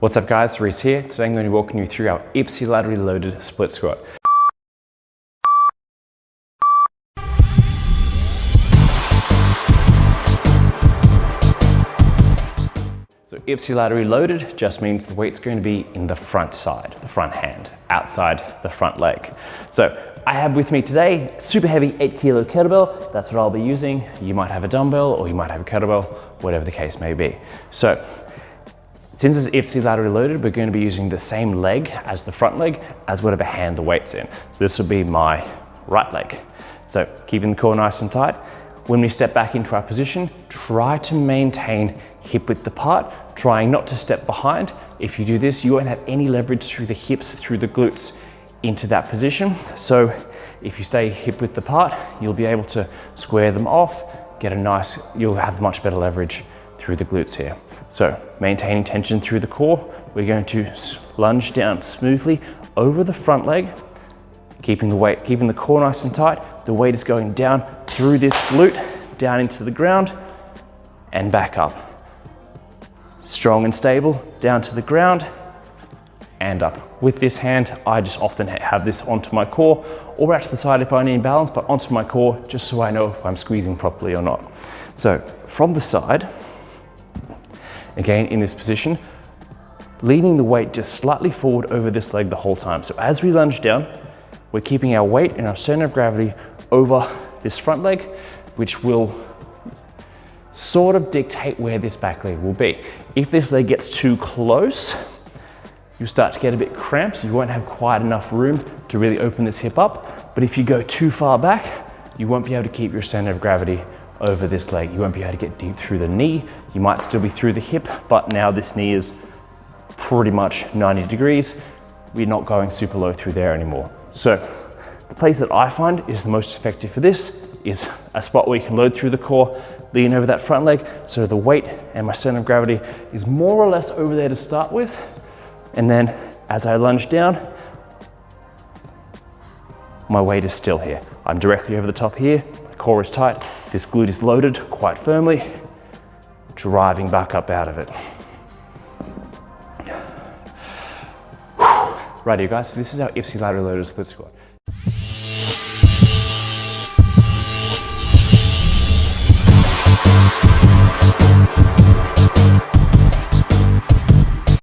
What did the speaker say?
What's up guys, Rhys here. Today I'm going to be walking you through our ipsilaterally loaded split squat. So ipsilaterally loaded just means the weight's going to be in the front side, the front hand, outside the front leg. So I have with me today a super heavy 8 kilo kettlebell. That's what I'll be using. You might have a dumbbell or you might have a kettlebell, whatever the case may be. So since it's ipsilaterally loaded, we're going to be using the same leg as the front leg as whatever hand the weight's in. So this will be my right leg. So keeping the core nice and tight. When we step back into our position, try to maintain hip width apart, trying not to step behind. If you do this, you won't have any leverage through the hips, through the glutes into that position. So if you stay hip width apart, you'll be able to square them off, you'll have much better leverage through the glutes here. So maintaining tension through the core, we're going to lunge down smoothly over the front leg, keeping the core nice and tight. The weight is going down through this glute, down into the ground and back up. Strong and stable, down to the ground and up. With this hand, I just often have this onto my core or out to the side if I need balance, but onto my core just so I know if I'm squeezing properly or not. So from the side, again, in this position, leaning the weight just slightly forward over this leg the whole time. So as we lunge down, we're keeping our weight and our center of gravity over this front leg, which will sort of dictate where this back leg will be. If this leg gets too close, you start to get a bit cramped. You won't have quite enough room to really open this hip up. But if you go too far back, you won't be able to keep your center of gravity over this leg. You won't be able to get deep through the knee. You might still be through the hip, but now this knee is pretty much 90 degrees. We're not going super low through there anymore. So the place that I find is the most effective for this is a spot where you can load through the core, lean over that front leg, so the weight and my center of gravity is more or less over there to start with. And then as I lunge down, my weight is still here. I'm directly over the top here, my core is tight, this glute is loaded quite firmly, driving back up out of it. Righty guys, so this is our ipsilaterally loaded split squat.